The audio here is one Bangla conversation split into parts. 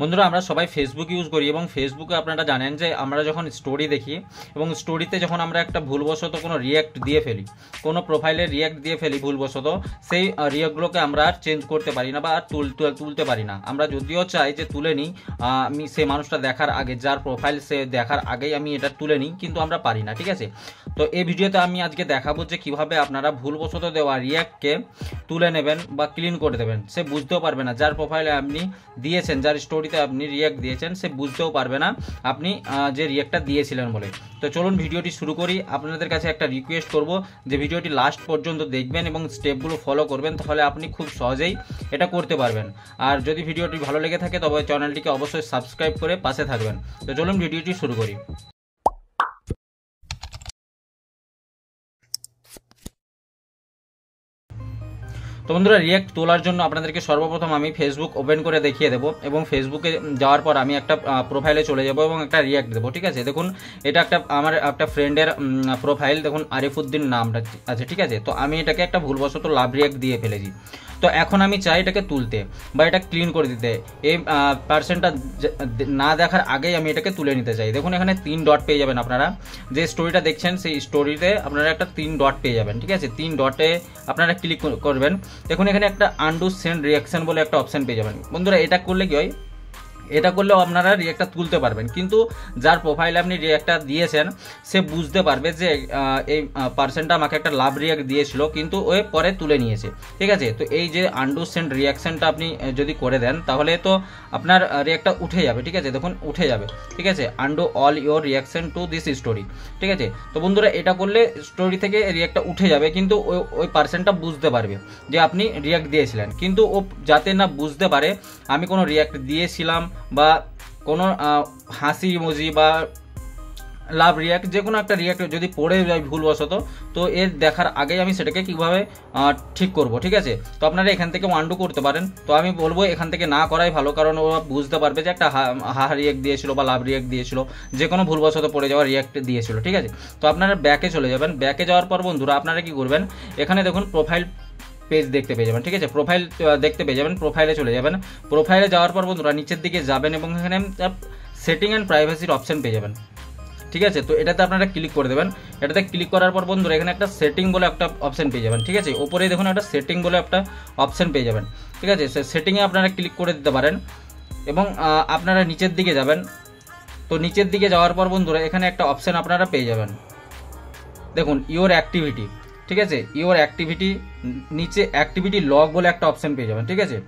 বন্ধুরা আমরা সবাই ফেসবুক ইউজ করি এবং ফেসবুকে আপনারা জানেন যে আমরা যখন স্টোরি দেখি এবং স্টোরিতে যখন আমরা একটা ভুলবশত কোনো রিয়াক্ট দিয়ে ফেলি, কোনো প্রোফাইলে রিয়াক্ট দিয়ে ফেলি ভুলবশত, সেই রিয়াক্টগুলোকে আমরা আর চেঞ্জ করতে পারি না বা আর তুলতে পারি না। আমরা যদিও চাই যে তুলে নিই, আমি সেই মানুষটা দেখার আগে, যার প্রোফাইল সে দেখার আগেই আমি এটা তুলে নিই, কিন্তু আমরা পারি না। ঠিক আছে, তো এই ভিডিওতে আমি আজকে দেখাবো যে কীভাবে আপনারা ভুলবশত দেওয়া রিয়াক্টকে তুলে নেবেন বা ক্লিন করে দেবেন। সে বুঝতেও পারবে না, যার প্রোফাইলে আপনি দিয়েছেন, যার স্টোরিতে আপনি রিয়াক্ট দিয়েছেন, সে বুঝতেও পারবে না আপনি যে রিয়াক্টটা দিয়েছিলেন বলে। তো চলুন ভিডিওটি শুরু করি। আপনাদের কাছে একটা রিকোয়েস্ট করব যে ভিডিওটি লাস্ট পর্যন্ত দেখবেন এবং স্টেপগুলো ফলো করবেন, তাহলে আপনি খুব সহজেই এটা করতে পারবেন। আর যদি ভিডিওটি ভালো লেগে থাকে তবে চ্যানেলটিকে অবশ্যই সাবস্ক্রাইব করে পাশে থাকবেন। তো চলুন ভিডিওটি শুরু করি। তো বন্ধুরা, রিয়াক্ট তোলার জন্য আপনাদেরকে সর্বপ্রথম আমি ফেসবুক ওপেন করে দেখিয়ে দেবো এবং ফেসবুকে যাওয়ার পর আমি একটা প্রোফাইলে চলে যাব এবং একটা রিয়াক্ট দেবো। ঠিক আছে, দেখুন এটা আমার একটা ফ্রেন্ডের প্রোফাইল, দেখুন আরিফুদ্দিন নামটা আছে। ঠিক আছে, তো আমি এটাকে একটা ভুলবশত লাভ রিয়াক্ট দিয়ে ফেলেছি। তো এখন আমি চাই এটাকে তুলতে বা এটা ক্লিন করে দিতে। এই পার্সনটা না দেখার আগেই আমি এটাকে তুলে নিতে চাই। দেখুন এখানে 3 ডট পেয়ে যাবেন আপনারা, যে স্টোরিটা দেখছেন সেই স্টোরিতে আপনারা একটা 3 ডট পেয়ে যাবেন। ঠিক আছে, 3 ডটে আপনারা ক্লিক করবেন। দেখুন এখানে একটা আনডু সেন্ড রিয়াকশন বলে একটা অপশন পেয়ে যাবেন। বন্ধুরা এটা করলে কি হয়, এটা করলেও আপনারা রিয়াক্টটা তুলতে পারবেন, কিন্তু যার প্রোফাইলে আপনি রিয়াক্টটা দিয়েছেন সে বুঝতে পারবে যে এই পার্সনটা আমাকে একটা লাভ রিয়াক্ট দিয়েছিল, কিন্তু ওই পরে তুলে নিয়েছে। ঠিক আছে, তো এই যে আনডু সেন্ড রিয়াকশনটা আপনি যদি করে দেন তাহলে তো আপনার রিয়াক্টটা উঠে যাবে। ঠিক আছে, দেখুন উঠে যাবে। ঠিক আছে, undo all your reaction to this story. ঠিক আছে, তো বন্ধুরা এটা করলে স্টোরি থেকে রিয়াক্টটা উঠে যাবে, কিন্তু ওই পার্সনটা বুঝতে পারবে যে আপনি রিয়াক্ট দিয়েছিলেন, কিন্তু ও যাতে না বুঝতে পারে আমি কোনো রিয়াক্ট দিয়েছিলাম বা কোনো হাসি ইমোজি বা লাভ রিয়াক্ট, যে কোনো একটা রিয়াক্ট যদি পড়ে যায় ভুলবশত, তো এর দেখার আগেই আমি সেটাকে কীভাবে ঠিক করব। ঠিক আছে, তো আপনারা এখান থেকে আনডু করতে পারেন। তো আমি বলবো এখান থেকে না করাই ভালো, কারণ ও বুঝতে পারবে যে একটা হা রিয়াক্ট দিয়েছিল বা লাভ রিয়াক্ট দিয়েছিল, যে কোনো ভুলবশত পড়ে যাওয়া রিয়াক্ট দিয়েছিল। ঠিক আছে, তো আপনারা ব্যাকে চলে যাবেন। ব্যাকে যাওয়ার পর বন্ধুরা আপনারা কি করবেন, এখানে দেখুন প্রোফাইল পেজ দেখতে পেয়ে যাবেন। ঠিক আছে, প্রোফাইল দেখতে পেয়ে যাবেন, প্রোফাইলে চলে যাবেন। প্রোফাইলে যাওয়ার পর বন্ধুরা নিচের দিকে যাবেন এবং এখানে সেটিং অ্যান্ড প্রাইভেসির অপশন পেয়ে যাবেন। ঠিক আছে, তো এটাতে আপনারা ক্লিক করে দেবেন। এটাতে ক্লিক করার পর বন্ধুরা এখানে একটা সেটিং বলে একটা অপশন পেয়ে যাবেন। ঠিক আছে, ওপরে দেখুন একটা সেটিং বলে একটা অপশন পেয়ে যাবেন। ঠিক আছে, সেটিংয়ে আপনারা ক্লিক করে দিতে পারেন এবং আপনারা নিচের দিকে যাবেন। তো নিচের দিকে যাওয়ার পর বন্ধুরা এখানে একটা অপশন আপনারা পেয়ে যাবেন, দেখুন ইওর অ্যাক্টিভিটি। ঠিক আছে, ইওর অ্যাক্টিভিটি নিচে অ্যাক্টিভিটি লগ বলে একটা অপশন পেয়ে যাবেন। ঠিক আছে,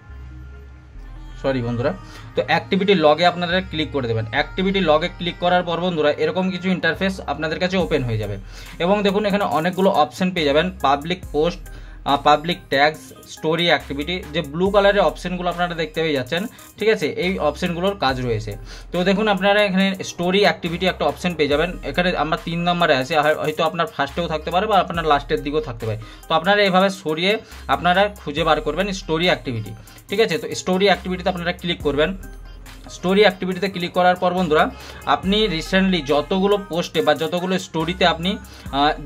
সরি বন্ধুরা, তো অ্যাক্টিভিটি লগে আপনারা ক্লিক করে দেবেন। অ্যাক্টিভিটি লগে ক্লিক করার পর বন্ধুরা এরকম কিছু ইন্টারফেস আপনাদের কাছে ওপেন হয়ে যাবে এবং দেখুন এখানে অনেকগুলো অপশন পেয়ে যাবেন, public post, public tags, story activity, যে ব্লু কালারের অপশনগুলো আপনারা দেখতে পেয়ে যাচ্ছেন। ঠিক আছে, এই অপশনগুলোর কাজ রয়েছে। তো দেখুন আপনারা এখানে স্টোরি অ্যাক্টিভিটি একটা অপশন পেয়ে যাবেন। এখানে আমরা 3 নম্বরে আছে, হয়তো আপনার ফার্স্টেও থাকতে পারে বা আপনার লাস্টের দিকেও থাকতে পারে। তো আপনারা এভাবে সরিয়ে আপনারা খুঁজে বার করবেন স্টোরি অ্যাক্টিভিটি। ঠিক আছে, তো স্টোরি অ্যাক্টিভিটিতে আপনারা ক্লিক করবেন। স্টোরি অ্যাক্টিভিটিতে ক্লিক করার পর বন্ধুরা আপনি রিসেন্টলি যতগুলো পোস্টে বা যতগুলো স্টোরিতে আপনি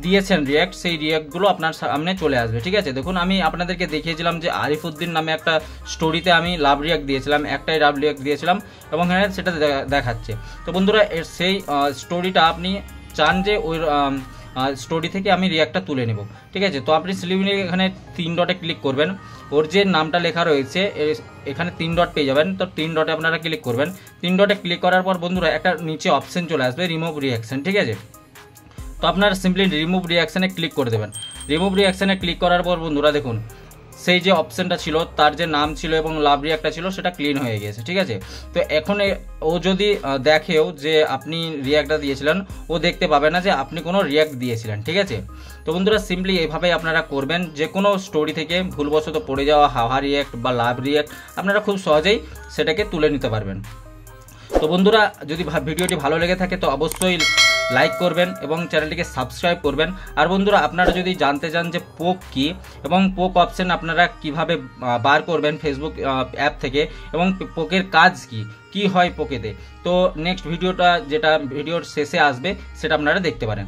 দিয়েছেন রিয়াক্ট, সেই রিয়াক্টগুলো আপনার সামনে চলে আসবে। ঠিক আছে, দেখুন আমি আপনাদেরকে দেখিয়েছিলাম যে আরিফুদ্দিন নামে একটা স্টোরিতে আমি লাভ রিয়াক্ট দিয়েছিলাম, একটাই লাভ রিয়াক্ট দিয়েছিলাম এবং এখানে সেটা দেখাচ্ছে। তো বন্ধুরা সেই স্টোরিটা আপনি চান যে ওই স্টোরি থেকে আমি রিয়াক্টটা তুলে নেব। ঠিক আছে, তো আপনি সিলিভিনি এখানে 3 ডটে ক্লিক করবেন। ওর যে নামটা লেখা রয়েছে এখানে 3 ডট পেয়ে যাবেন। তো 3 ডটে আপনারা ক্লিক করবেন। 3 ডটে ক্লিক করার পর বন্ধুরা একটা নিচে অপশন চলে আসবে রিমুভ রিয়াকশন। ঠিক আছে, তো আপনারা সিম্পলি রিমুভ রিয়াকশানে ক্লিক করে দেবেন। রিমুভ রিয়াকশানে ক্লিক করার পর বন্ধুরা দেখুন সেই যে অপশনটা ছিল, তার যে নাম ছিল এবং লাভ রিয়াক্টটা ছিল সেটা ক্লিন হয়ে গেছে। ঠিক আছে, তো এখন ও যদি দেখেও যে আপনি রিয়াক্টটা দিয়েছিলেন, ও দেখতে পাবে না যে আপনি কোনো রিয়াক্ট দিয়েছিলেন। ঠিক আছে, তো বন্ধুরা সিম্পলি এইভাবেই আপনারা করবেন। যে কোনো স্টোরি থেকে ভুলবশত পড়ে যাওয়া হাওয়া রিয়াক্ট বা লাভ রিয়াক্ট আপনারা খুব সহজেই সেটাকে তুলে নিতে পারবেন। তো বন্ধুরা যদি ভিডিওটি ভালো লেগে থাকে তো অবশ্যই লাইক করবেন এবং চ্যানেলটিকে সাবস্ক্রাইব করবেন। আর বন্ধুরা আপনারা যদি জানতে চান যে পোক কি এবং পোক অপশন আপনারা কিভাবে বার করবেন ফেসবুক অ্যাপ থেকে এবং পোকের কাজ কি হয় পোকেতে, তো নেক্সট ভিডিওটা যেটা ভিডিওর শেষে আসবে সেটা আপনারা দেখতে পারেন।